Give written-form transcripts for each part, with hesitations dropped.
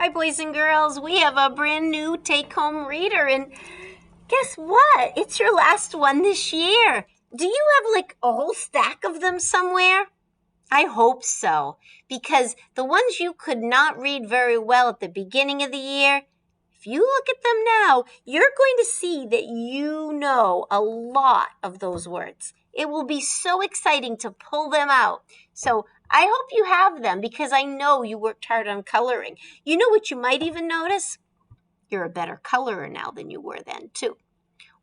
Hi, boys and girls. We have a brand new take-home reader, and guess what? It's your last one this year. Do you have like a whole stack of them somewhere? I hope so, because the ones you could not read very well at the beginning of the year, if you look at them now, you're going to see that you know a lot of those words. It will be so exciting to pull them out. So I hope you have them because I know you worked hard on coloring. You know what you might even notice? You're a better colorer now than you were then, too.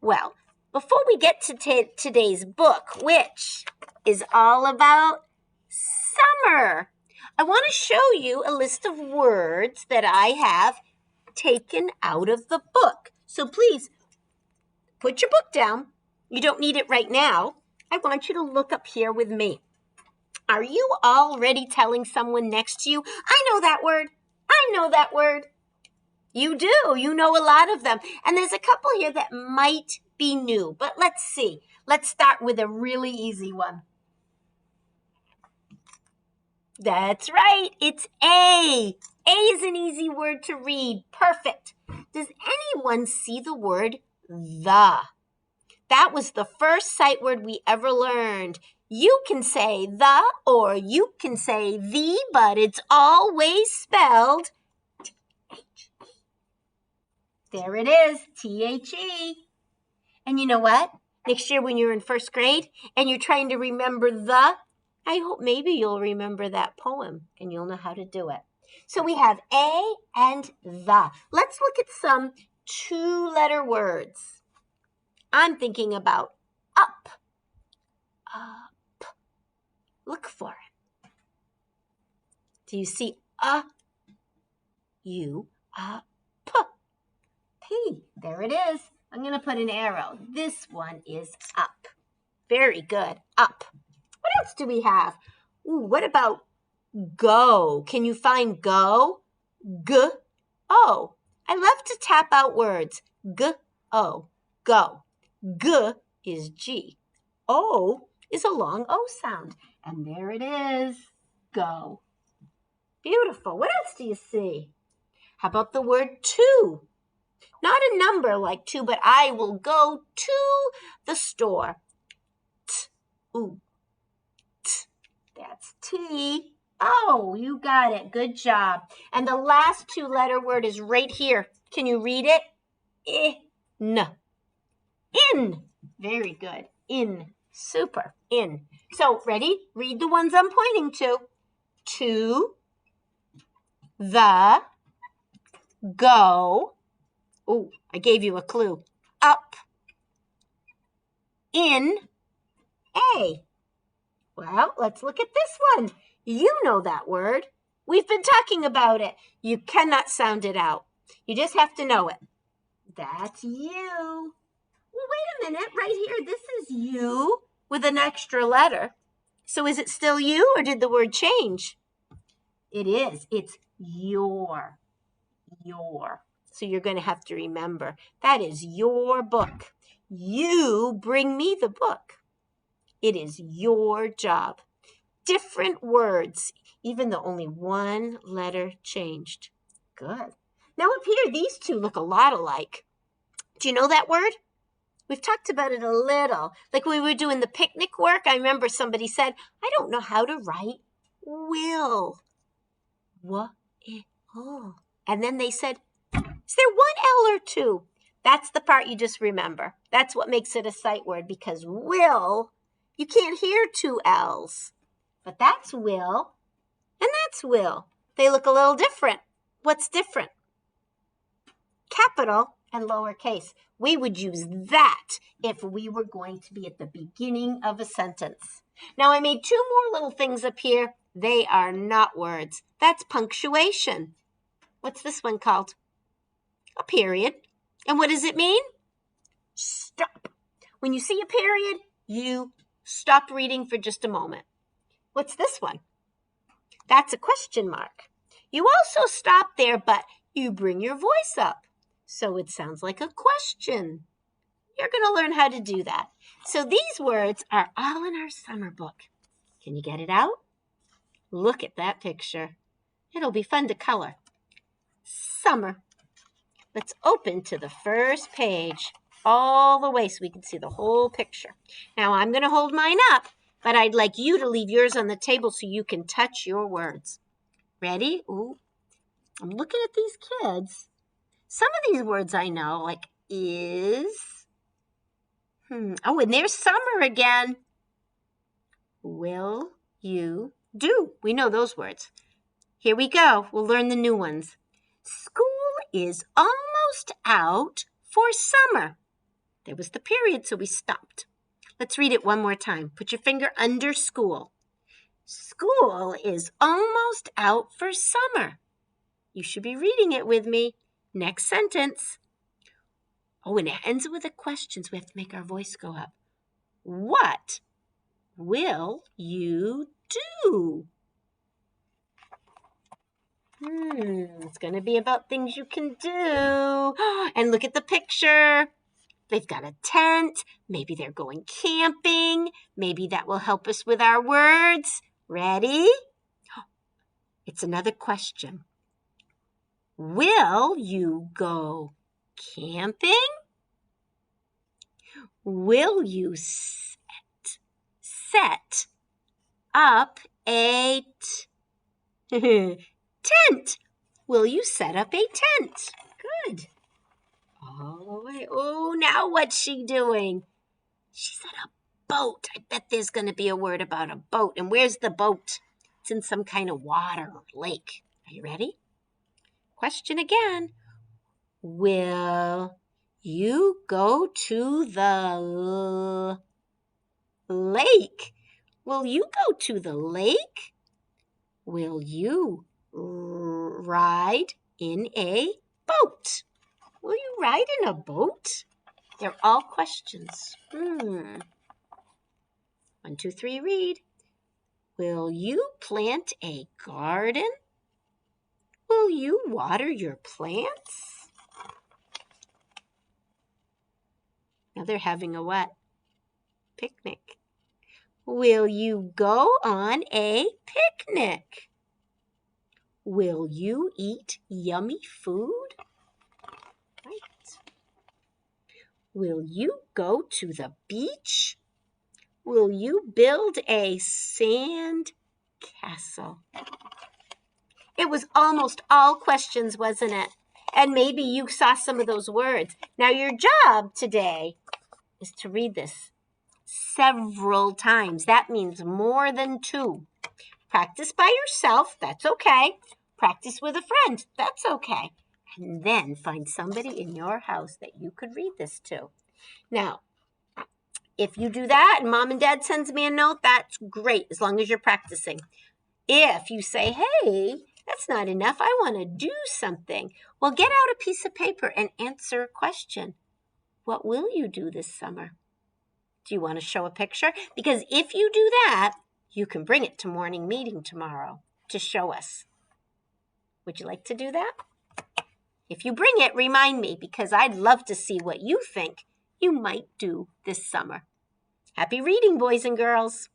Well, before we get to today's book, which is all about summer, I want to show you a list of words that I have taken out of the book. So please put your book down. You don't need it right now. I want you to look up here with me. Are you already telling someone next to you, I know that word. I know that word. You do. You know a lot of them. And there's a couple here that might be new, but let's see. Let's start with a really easy one. That's right. It's A. A is an easy word to read. Perfect. Does anyone see the word the? That was the first sight word we ever learned. You can say the or you can say the, but it's always spelled T-H-E. There it is, T-H-E. And you know what? Next year when you're in first grade and you're trying to remember the, I hope maybe you'll remember that poem and you'll know how to do it. So we have A and the. Let's look at some two-letter words. I'm thinking about up. Up. Look for it. Do you see a? U, a, p. P. There it is. I'm going to put an arrow. This one is up. Very good. Up. What else do we have? Ooh, what about go? Can you find go? G, O. I love to tap out words. G, O. Go. G is G. O is a long O sound. And there it is. Go. Beautiful. What else do you see? How about the word to? Not a number like two, but I will go to the store. T, ooh, t. That's T. Oh, you got it. Good job. And the last two-letter word is right here. Can you read it? In. In. Very good. In. Super. In. So, ready? Read the ones I'm pointing to. To, the, go. Oh, I gave you a clue. Up, in, A. Well, let's look at this one. You know that word. We've been talking about it. You cannot sound it out. You just have to know it. That's you. Well, wait a minute. Right here, this is you with an extra letter. So is it still you or did the word change? It is. It's your. Your. So you're going to have to remember that is your book. You bring me the book. It is your job. Different words, even though only one letter changed. Good. Now up here, these two look a lot alike. Do you know that word? We've talked about it a little. Like when we were doing the picnic work, I remember somebody said, I don't know how to write will. W-I-L. And then they said, is there one L or two? That's the part you just remember. That's what makes it a sight word because will, you can't hear two L's. But that's will and that's will. They look a little different. What's different? Capital and lowercase. We would use that if we were going to be at the beginning of a sentence. Now I made two more little things up here. They are not words. That's punctuation. What's this one called? A period. And what does it mean? Stop. When you see a period, you stop reading for just a moment. What's this one? That's a question mark. You also stop there, but you bring your voice up. So it sounds like a question. You're going to learn how to do that. So these words are all in our summer book. Can you get it out? Look at that picture. It'll be fun to color. summer. Let's open to the first page all the way so we can see the whole picture. Now, I'm going to hold mine up, but I'd like you to leave yours on the table so you can touch your words. Ready? Ooh, I'm looking at these kids. Some of these words I know, like is. Oh, and there's summer again. Will you do? We know those words. Here we go. We'll learn the new ones. School is almost out for summer. There was the period, so we stopped. Let's read it one more time. Put your finger under school. School is almost out for summer. You should be reading it with me. Next sentence. Oh, and it ends with a question, so we have to make our voice go up. What will you do? It's going to be about things you can do. And look at the picture. They've got a tent. Maybe they're going camping. Maybe that will help us with our words. Ready? It's another question. Will you go camping? Will you set up a tent? Will you set up a tent? Good. All the way. Oh, now what's she doing? She said a boat. I bet there's going to be a word about a boat. And where's the boat? It's in some kind of water or lake. Are you ready? Question again. Will you go to the lake? Will you go to the lake? Will you ride in a boat? Will you ride in a boat? They're all questions. 1, 2, 3, read. Will you plant a garden? Will you water your plants? Now they're having a what? Picnic. Will you go on a picnic? Will you eat yummy food? Right. Will you go to the beach? Will you build a sand castle? It was almost all questions, wasn't it? And maybe you saw some of those words. Now your job today is to read this several times. That means more than 2. Practice by yourself. That's okay. Practice with a friend. That's okay. And then find somebody in your house that you could read this to. Now, if you do that and Mom and Dad sends me a note, that's great, as long as you're practicing. If you say, hey, that's not enough, I want to do something, well, get out a piece of paper and answer a question. What will you do this summer? Do you want to show a picture? Because if you do that, you can bring it to morning meeting tomorrow to show us. Would you like to do that? If you bring it, remind me, because I'd love to see what you think you might do this summer. Happy reading, boys and girls.